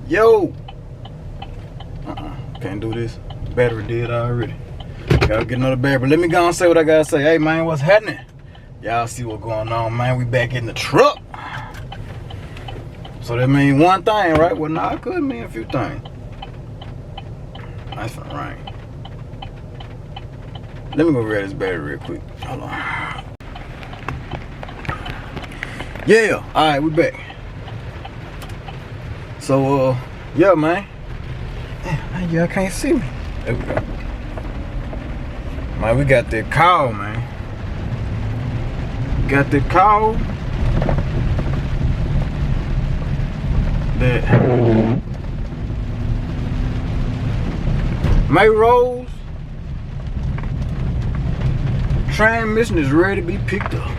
Yo! Can't do this. Battery dead already. Gotta get another battery. But let me go and say what I gotta say. Hey, man, what's happening? Y'all see what's going on, man. We back in the truck. So that means one thing, right? Well, nah, it could mean a few things. Nice for the rain. Let me go grab this battery real quick. Hold on. Yeah, alright, we back. So, yeah, man. Damn, y'all can't see me. There we go. Man, we got that call, man. Got that call. That MayRose transmission is ready to be picked up.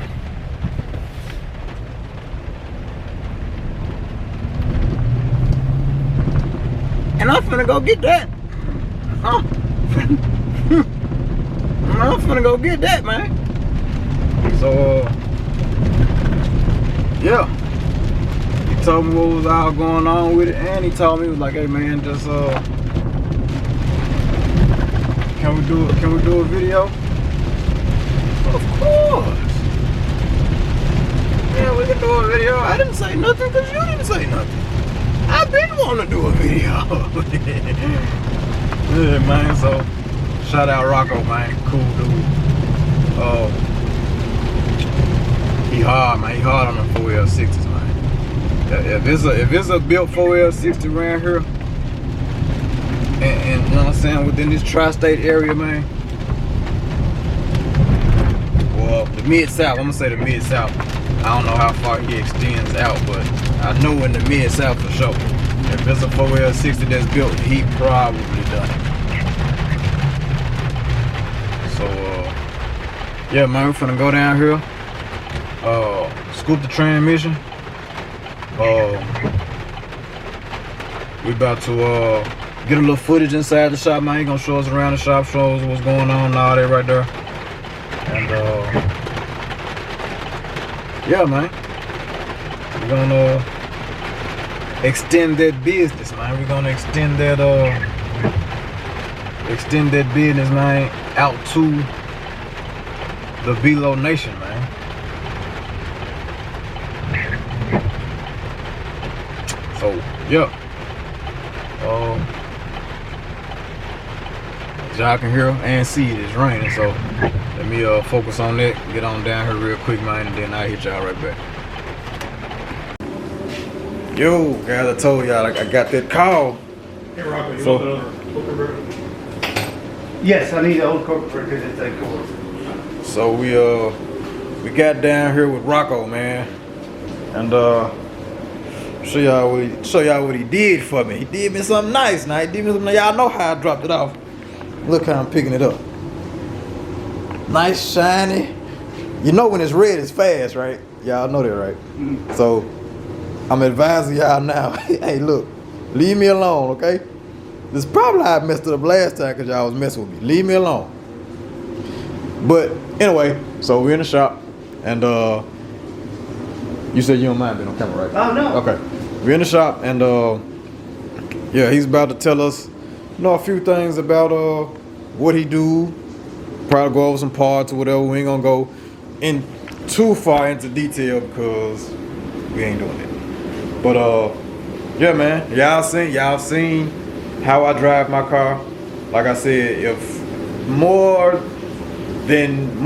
And I'm finna go get that. I'm finna go get that, man. So, yeah. He told me what was all going on with it, and he told me, he was like, hey man, just can we do a video? Of course. Yeah, we can do a video. I didn't say nothing because you didn't say nothing. I've been wanting to do a video. Yeah, man, so shout out Rocco, man. Cool dude. He hard, man. He hard on the 4L60s, man. If it's a built 4L60 around here, and you know what I'm saying, within this tri-state area, man. Well, the mid-south, I'm gonna say the mid-south. I don't know how far he extends out, but I know in the mid-south for sure. If it's a 4L60 that's built, he probably done it. So, yeah, man, we're finna go down here, scoop the transmission. We about to get a little footage inside the shop, man. He gonna show us around the shop, show us what's going on and all that right there. And yeah, man, we're gonna extend that business, man. We're gonna extend that business, man, out to the BeeloNation, man. So, yeah. As y'all can hear and see, it's raining, so let me focus on that, get on down here real quick, man, and then I'll hit y'all right back. Yo, guys, I told y'all I got that call. Hey, Rocco, you So, want the corporate? Yes, I need the old corporate because it's a cord. So we got down here with Rocco, man, and show y'all what he did for me. He did me something nice. Now he did me something. Y'all know how I dropped it off. Look how I'm picking it up. Nice, shiny. You know when it's red, it's fast, right? Y'all know that, right? Mm-hmm. So I'm advising y'all now. Hey, look, leave me alone, okay? This is probably how I messed it up last time because y'all was messing with me. Leave me alone. But anyway, so we're in the shop, and you said you don't mind being on camera, right? Oh, no. Okay. We're in the shop, and yeah, he's about to tell us, you know, a few things about what he do. Probably go over some parts or whatever. We ain't gonna go in too far into detail because we ain't doing it. But yeah, man, y'all seen how I drive my car. Like I said, if more than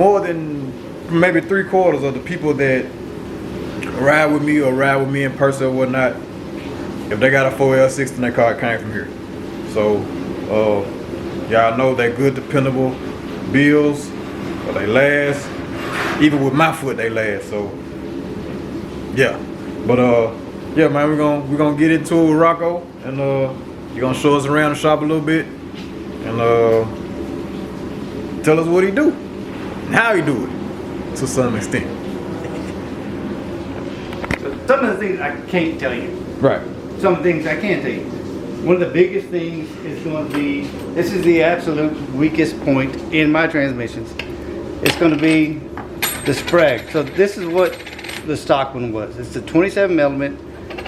maybe 3/4 of the people that ride with me in person or whatnot, if they got a 4L60 in their car, it came from here. So y'all know they're good, dependable bills, but they last. Even with my foot, they last. So yeah, but yeah, man, we're gonna get into it with Rocco, and you're gonna show us around the shop a little bit, and tell us what he do and how he do it to some extent. So some of the things I can't tell you. Right. Some things I can tell you. One of the biggest things is going to be, this is the absolute weakest point in my transmissions. It's going to be the sprag. So this is what the stock one was. It's a 27 element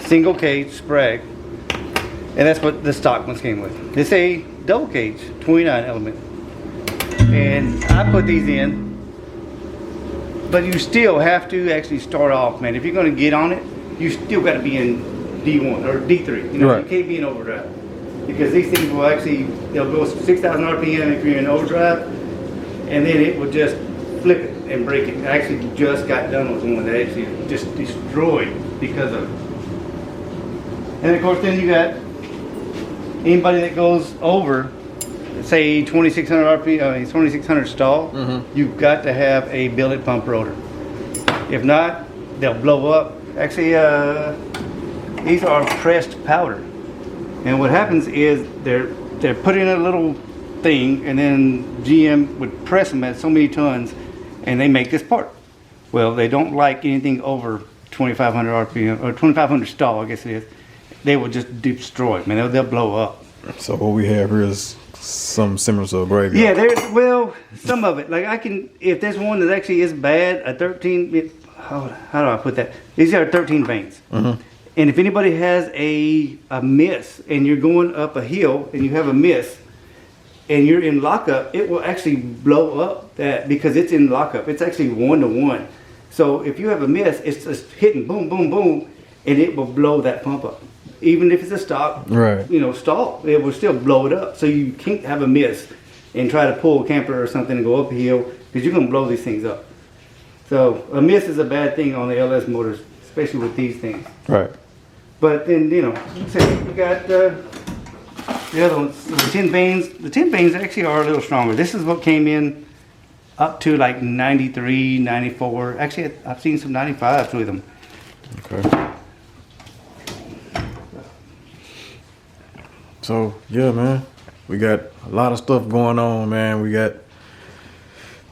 single cage sprag. And that's what the stock ones came with. It's a double cage, 29 element. And I put these in, but you still have to actually start off, man. If you're gonna get on it, you still gotta be in D1 or D3. You know, Right. You can't be in overdrive. Because these things will actually, they'll go 6,000 RPM if you're in overdrive, and then it will just flip it and break it. I actually just got done with one that actually just destroyed because of it. And of course then you got anybody that goes over, say 2600 RPM, 2600 stall, you've got to have a billet pump rotor. If not, they'll blow up. Actually, these are pressed powder. And what happens is they're put in a little thing, and then GM would press them at so many tons, and they make this part. Well, they don't like anything over 2,500 RPM or 2,500 stall, I guess it is. They will just destroy it, man. They'll blow up. So what we have here is some similar to a graveyard. Yeah, there's, well, some of it. Like I can, if there's one that actually is bad, a 13. How do I put that? These are 13 vanes. And if anybody has a miss and you're going up a hill and you have a miss and you're in lockup, it will actually blow up that because it's in lockup. It's actually 1-to-1. So if you have a miss, it's just hitting boom, boom, boom, and it will blow that pump up. Even if it's a stop, Right. you know, stall, it will still blow it up. So you can't have a miss and try to pull a camper or something and go up a hill because you're going to blow these things up. So a miss is a bad thing on the LS motors, especially with these things. Right. But then, you know, we got the other ones, the 10 vanes. The 10 vanes actually are a little stronger. This is what came in up to like 93, 94. Actually, I've seen some 95s with them. Okay. So yeah, man, we got a lot of stuff going on, man. We got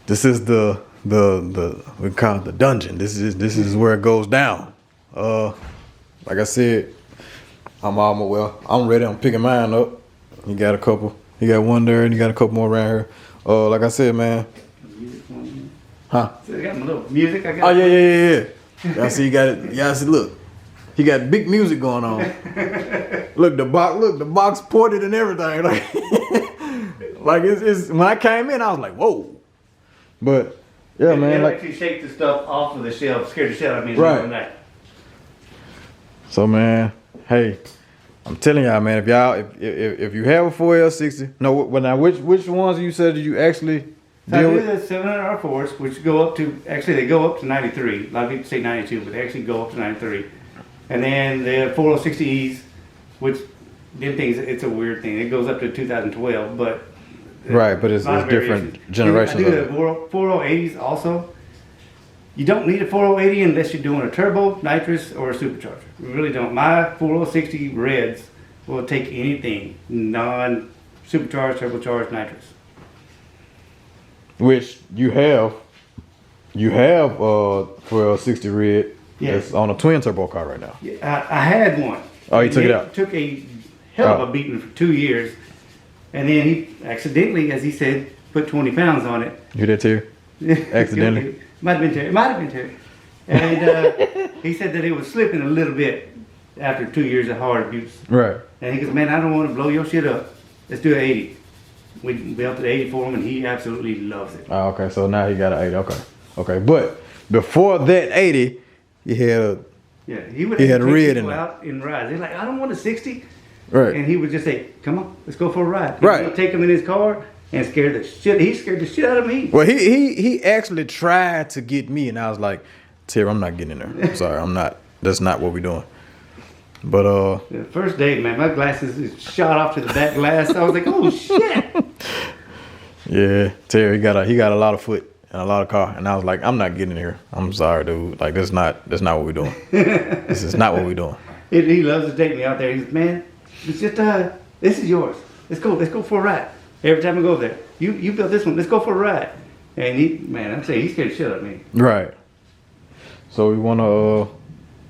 this is the we call it the dungeon. This is where it goes down. Like I said, I'm ready. I'm picking mine up. You got a couple. You got one there, and you got a couple more around here. Like I said, man. Huh? So I got my little music. I got. Oh yeah. Y'all see, you got it. Y'all see, look. He got big music going on. Look, the box ported and everything. Like it's when I came in, I was like, whoa. But yeah, man. It'll Like, actually shake the stuff off of the shelf, scare the shit out of me. Right. So man, hey, I'm telling y'all, man, if you have a 4L60, now which ones you said did you actually So I deal do with? the 700 R4s, which go up to, actually they go up to 93. A lot of people say 92, but they actually go up to 93. And then the 4060Es, which them things, it's a weird thing. It goes up to 2012, but Right, but it's a lot of different variations. generations I do of the it. 4080s also. You don't need a 4080 unless you're doing a turbo, nitrous, or a supercharger. You really don't. My 4060 Reds will take anything non-supercharged, turbocharged, nitrous. Which you have 1260 red. Yeah. It's on a twin turbo car right now. I had one. Oh, you took it Nick out? Took a hell of Oh. a beating for 2 years, and then he accidentally, as he said, put 20 pounds on it. You did too? Accidentally? Might have been Terry. Might have been Terry. And he said that it was slipping a little bit after 2 years of hard abuse. Right. And he goes, man, I don't want to blow your shit up. Let's do an 80. We built an 80 for him, and he absolutely loves it. Oh, okay. So now he got an 80. Okay. But before that 80, he had Yeah, he would He had take red in people there. out in rides. They're like, I don't want a 60. right. And he would just say, come on, let's go for a ride. Right. He'd take him in his car and he scared the shit out of me. Well, he actually tried to get me, and I was like, Terry, I'm not getting in there. I'm sorry, I'm not. That's not what we're doing. But The first day, man, my glasses shot off to the back glass. I was like, oh shit. yeah, Terry, he got a lot of foot and a lot of car, and I was like, I'm not getting in here. I'm sorry, dude. Like that's not what we're doing. This is not what we're doing. He loves to take me out there. He says, man, it's just this is yours. Let's go for a ride. Every time I go there, you built this one. Let's go for a ride. And I'm saying he scared the shit out of me. Right. So we want to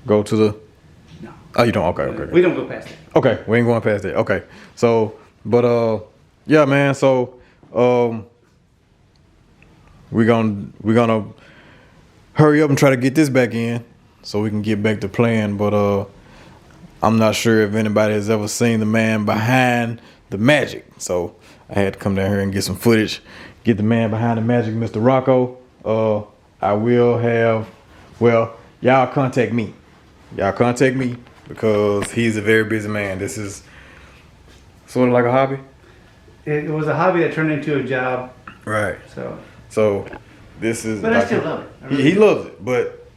go to the. No. Oh, you don't. Okay. We don't go past that. Okay, we ain't going past that. Okay. So, but yeah, man. So, we're gonna hurry up and try to get this back in so we can get back to playing. But I'm not sure if anybody has ever seen the man behind the magic. So I had to come down here and get some footage, get the man behind the magic, Mr. Rocco. I will have, well, y'all contact me. Y'all contact me because he's a very busy man. This is sort of like a hobby. It was a hobby that turned into a job. Right. So this is. But like I still love it. He loves it, but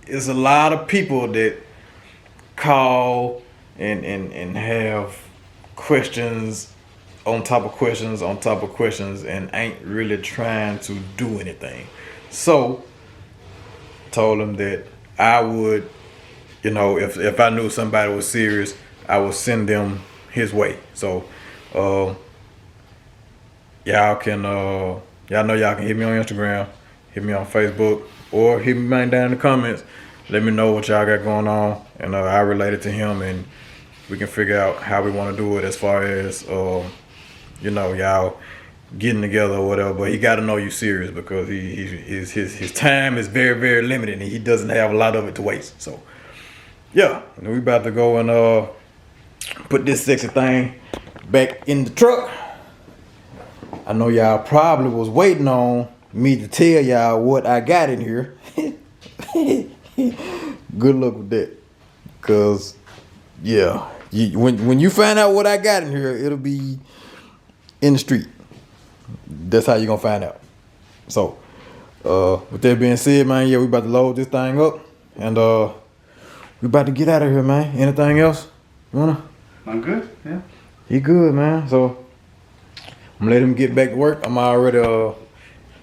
it's a lot of people that call and have questions on top of questions on top of questions and ain't really trying to do anything. So told him that I would, you know, if I knew somebody was serious, I would send them his way. So y'all can y'all know y'all can hit me on Instagram, hit me on Facebook, or hit me down in the comments. Let me know what y'all got going on, and I relate it to him, and we can figure out how we want to do it as far as you know, y'all getting together or whatever. But he got to know you serious because his time is very, very limited, and he doesn't have a lot of it to waste. So yeah, and we about to go and put this sexy thing back in the truck. I know y'all probably was waiting on me to tell y'all what I got in here. Good luck with that, cause yeah, when you find out what I got in here, it'll be in the street. That's how you gonna find out. So with that being said, man, yeah, we about to load this thing up, and we about to get out of here, man. Anything else you wanna? I'm good. Yeah. He good, man. So I'm gonna let him get back to work. I'm already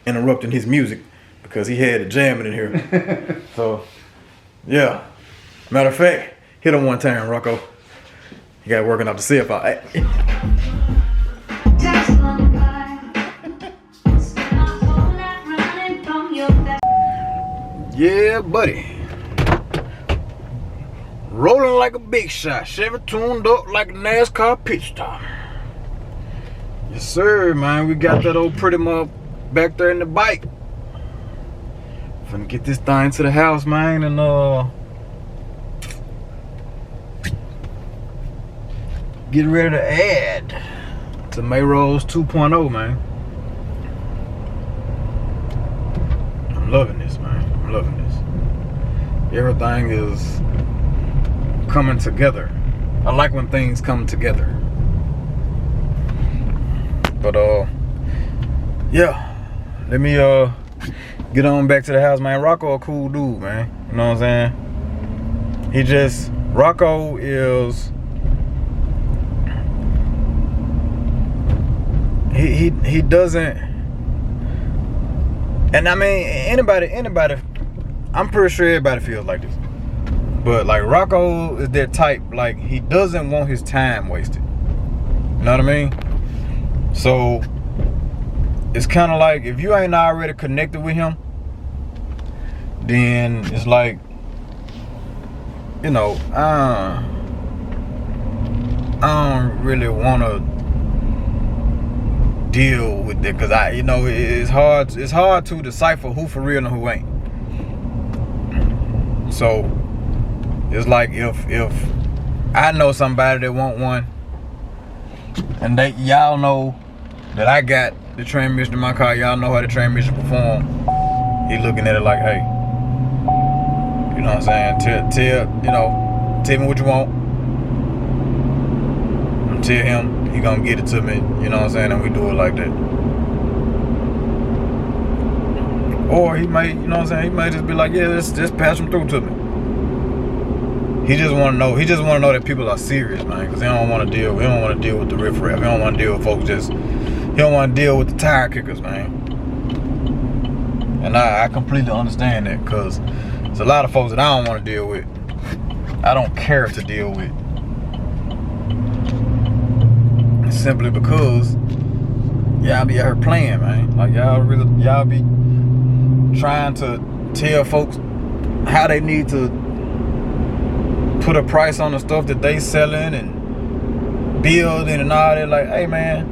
interrupting his music because he had it jamming in here. So yeah. Matter of fact, hit him one time, Rocco. You got working off the cell phone. Yeah, buddy. Rolling like a big shot. Chevy tuned up like a NASCAR pit stop. Yes, sir, man. We got that old pretty mug back there in the bike. Finna get this thing to the house, man, and get ready to add to MayRose 2.0, man. I'm loving this, man. I'm loving this. Everything is coming together. I like when things come together. But yeah, let me get on back to the house, man. Rocco a cool dude, man. You know what I'm saying? Rocco is he doesn't, and I mean anybody, I'm pretty sure everybody feels like this. But like Rocco is that type, like he doesn't want his time wasted. You know what I mean? So it's kind of like if you ain't already connected with him, then it's like, you know, I don't really want to deal with it, because you know, it's hard to decipher who for real and who ain't. So it's like if I know somebody that want one, and y'all know that I got the transmission in my car, y'all know how the transmission perform, he looking at it like, hey, you know what I'm saying, tell me what you want, and tell him he gonna get it to me, you know what I'm saying, and we do it like that. Or he might, you know what I'm saying, he might just be like, yeah, just pass them through to me. He just want to know. He just want to know that people are serious, man. Because he don't want to deal with the riffraff. He don't want to deal with folks just. He don't want to deal with the tire kickers, man. And I completely understand that, because there's a lot of folks that I don't want to deal with. I don't care to deal with. Simply because y'all be out here playing, man. Like y'all be trying to tell folks how they need to put a price on the stuff that they selling and building and all that. Like, hey, man,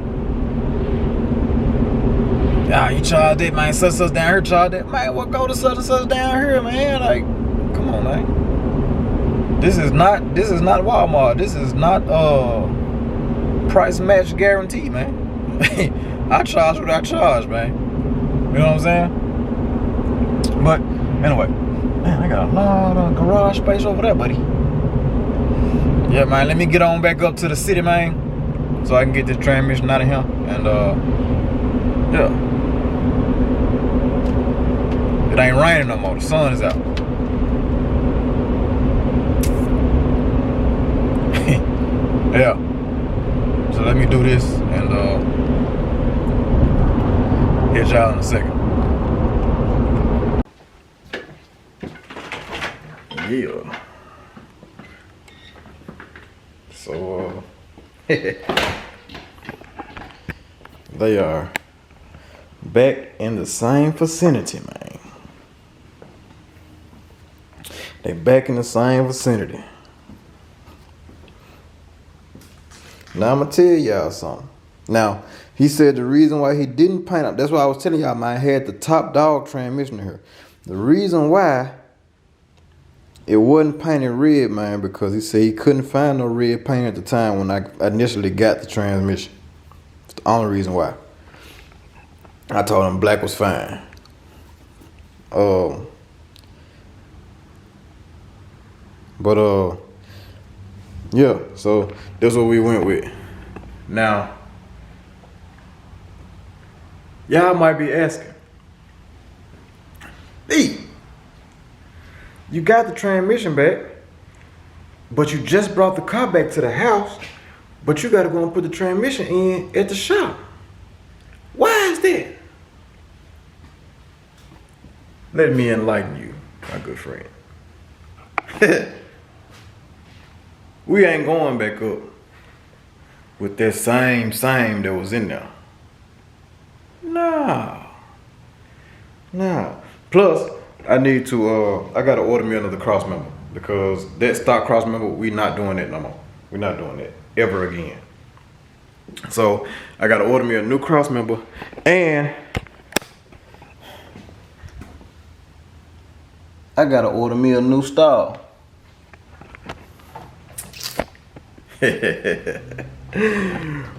you charge that, man, such down here, charge that, man, well, go to such and such down here, man. Like, come on, man. This is not Walmart. This is not price match guarantee, man. I charge what I charge, man. You know what I'm saying? But anyway, man, I got a lot of garage space over there, buddy. Yeah, man, let me get on back up to the city, man, so I can get this transmission out of here. And yeah, it ain't raining no more. The sun is out. Yeah. So let me do this and hit y'all in a second. Yeah. So they are back in the same vicinity, man. They back in the same vicinity. Now I'm gonna tell y'all something. Now, he said the reason why he didn't paint up, that's why I was telling y'all, man, I had the top dog transmission here. The reason why it wasn't painted red, man, because he said he couldn't find no red paint at the time when I initially got the transmission. It's the only reason why. I told him black was fine. Yeah, so that's what we went with. Now, y'all might be asking, hey, you got the transmission back, but you just brought the car back to the house, but you gotta go and put the transmission in at the shop. Why is that? Let me enlighten you, my good friend. We ain't going back up with that same that was in there. Nah. Plus, I need to, I gotta order me another cross member because that stock cross member, we not doing that no more. We're not doing that ever again. So I gotta order me a new cross member and I gotta order me a new stall.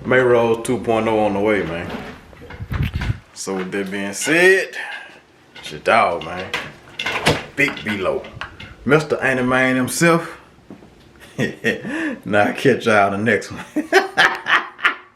MayRose 2.0 on the way, man. So with that being said, it's your dog, man. Big Beelo. Mr. Anime himself. Now I catch y'all in the next one.